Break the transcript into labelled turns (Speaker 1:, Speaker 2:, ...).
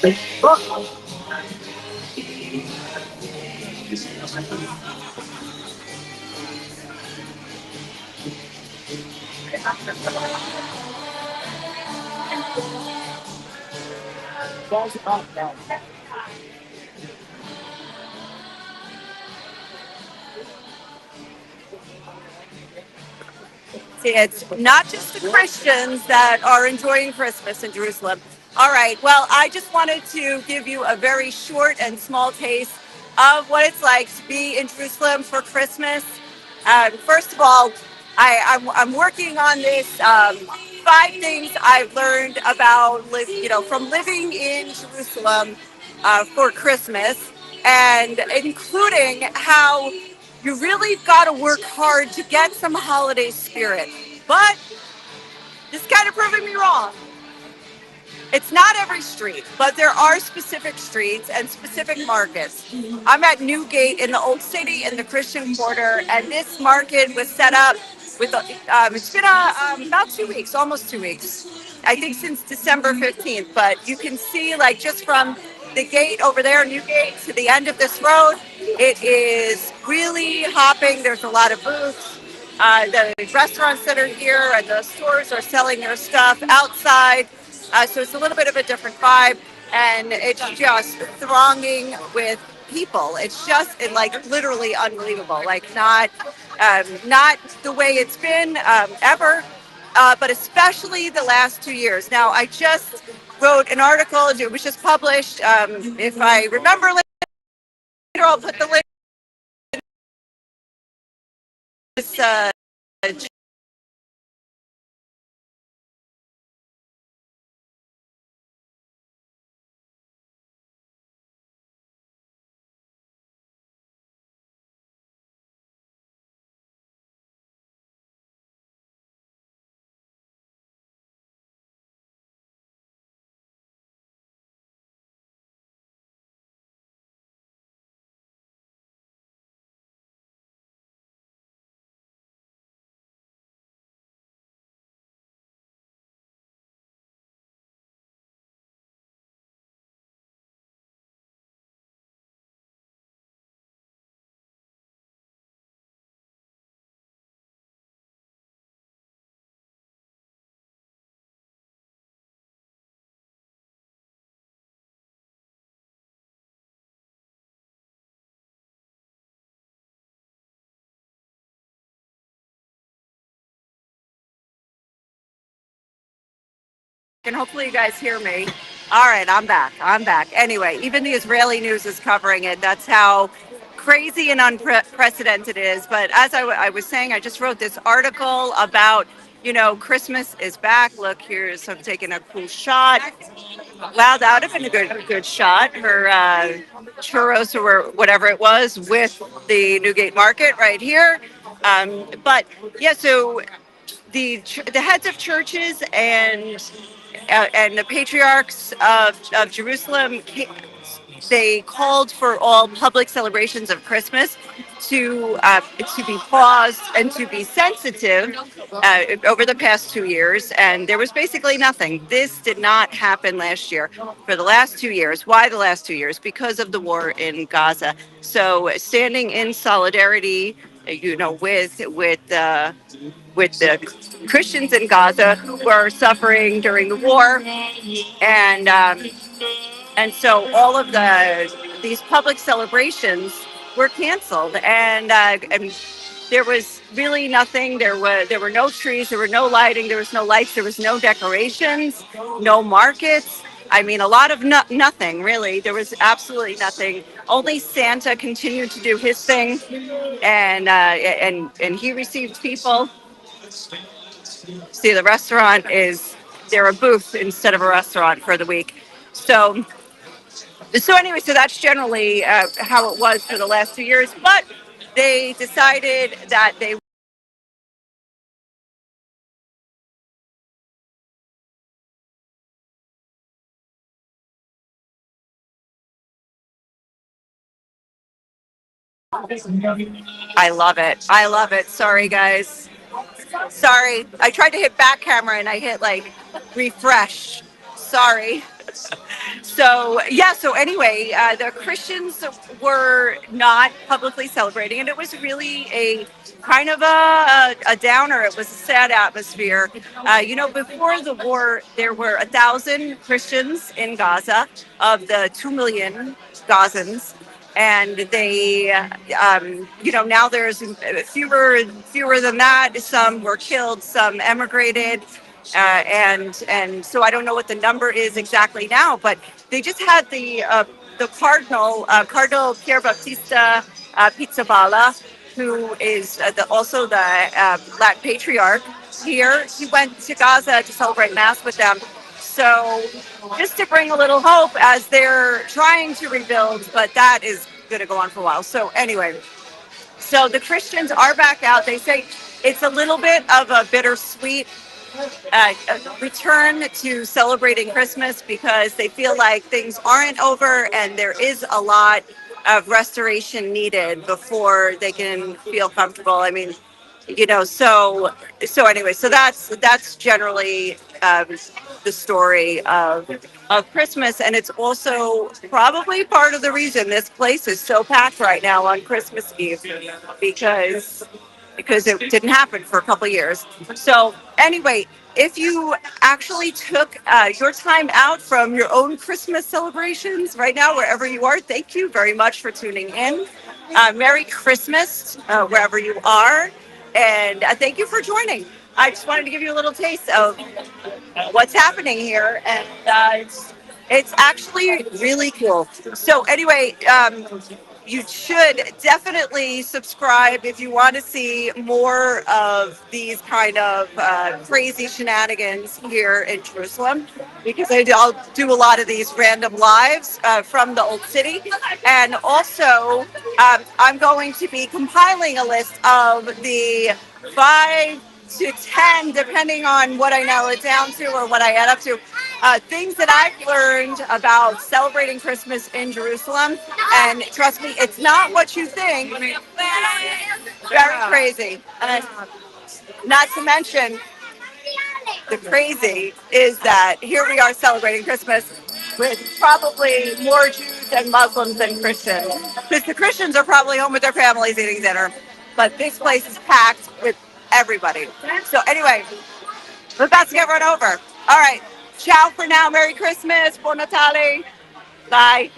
Speaker 1: See, it's not just the Christians that are enjoying Christmas in Jerusalem. All right. Well, I just wanted to give you a very short and small taste of what it's like to be in Jerusalem for Christmas. First of all, I'm working on this 5 things I've learned about, from living in Jerusalem for Christmas, and including how you really got to work hard to get some holiday spirit. But this kind of proving me wrong. It's not every street, but there are specific streets and specific markets. I'm at Newgate in the Old City in the Christian Quarter, and this market was set up with, it's been about 2 weeks, almost 2 weeks, I think since December 15th. But you can see, like, just from the gate over there, Newgate, to the end of this road, it is really hopping. There's a lot of booths. The restaurants that are here and the stores are selling their stuff outside. So it's a little bit of a different vibe, and it's just thronging with people. It's just like literally unbelievable. Like not the way it's been ever, but especially the last 2 years. Now, I just wrote an article. It was just published. If I remember later, I'll put the link. This, and hopefully you guys hear me. All right, I'm back. I'm back. Anyway, even the Israeli news is covering it. That's how crazy and unprecedented it is. But as I was saying, I just wrote this article about, Christmas is back. Look, here's I'm taking a cool shot. Wow, that would have been a good shot. Her churros or whatever it was with the Newgate Market right here. But yeah, so the heads of churches and the patriarchs of Jerusalem, they called for all public celebrations of Christmas to be paused and to be sensitive over the past 2 years. And there was basically nothing. This did not happen last year. For the last 2 years. Why the last 2 years? Because of the war in Gaza. So standing in solidarity, with the Christians in Gaza who were suffering during the war, and so all of these public celebrations were canceled, and there was really nothing. There were no trees, there were no lighting, there was no lights, there was no decorations, no markets. I mean, a lot of nothing really. There was absolutely nothing. Only Santa continued to do his thing, and he received people. See, the restaurant is they're a booth instead of a restaurant for the week. So anyway, so that's generally how it was for the last 2 years. But they decided that they. I love it. I love it. Sorry, guys. Sorry. I tried to hit back camera and I hit like refresh. Sorry. So yeah. So anyway, the Christians were not publicly celebrating, and it was really a kind of a downer. It was a sad atmosphere. Before the war, there were 1,000 Christians in Gaza of the 2 million Gazans, and now there's fewer than that. Some were killed, some emigrated, and so I don't know what the number is exactly now, but they just had the Cardinal Pier Battista Pizzaballa, who is also the Latin Patriarch here. He went to Gaza to celebrate Mass with them. So just to bring a little hope as they're trying to rebuild, but that is going to go on for a while. So anyway, so the Christians are back out. They say it's a little bit of a bittersweet return to celebrating Christmas because they feel like things aren't over and there is a lot of restoration needed before they can feel comfortable. I mean, so anyway, so that's generally the story of Christmas, and it's also probably part of the reason this place is so packed right now on Christmas Eve because it didn't happen for a couple of years. So anyway, if you actually took your time out from your own Christmas celebrations right now, wherever you are, thank you very much for tuning in. Merry Christmas, wherever you are. And thank you for joining. I just wanted to give you a little taste of what's happening here. And it's actually really cool. So anyway, you should definitely subscribe if you want to see more of these kind of crazy shenanigans here in Jerusalem, because I'll do a lot of these random lives from the old city. And also, I'm going to be compiling a list of the 5 to 10, depending on what I narrow it down to or what I add up to, things that I've learned about celebrating Christmas in Jerusalem. And trust me, it's not what you think. Very crazy. Not to mention, the crazy is that here we are celebrating Christmas with probably more Jews and Muslims than Christians. Because the Christians are probably home with their families eating dinner. But this place is packed with everybody. So anyway, we're about to get run over. All right. Ciao for now. Merry Christmas. Buon Natale. Bye.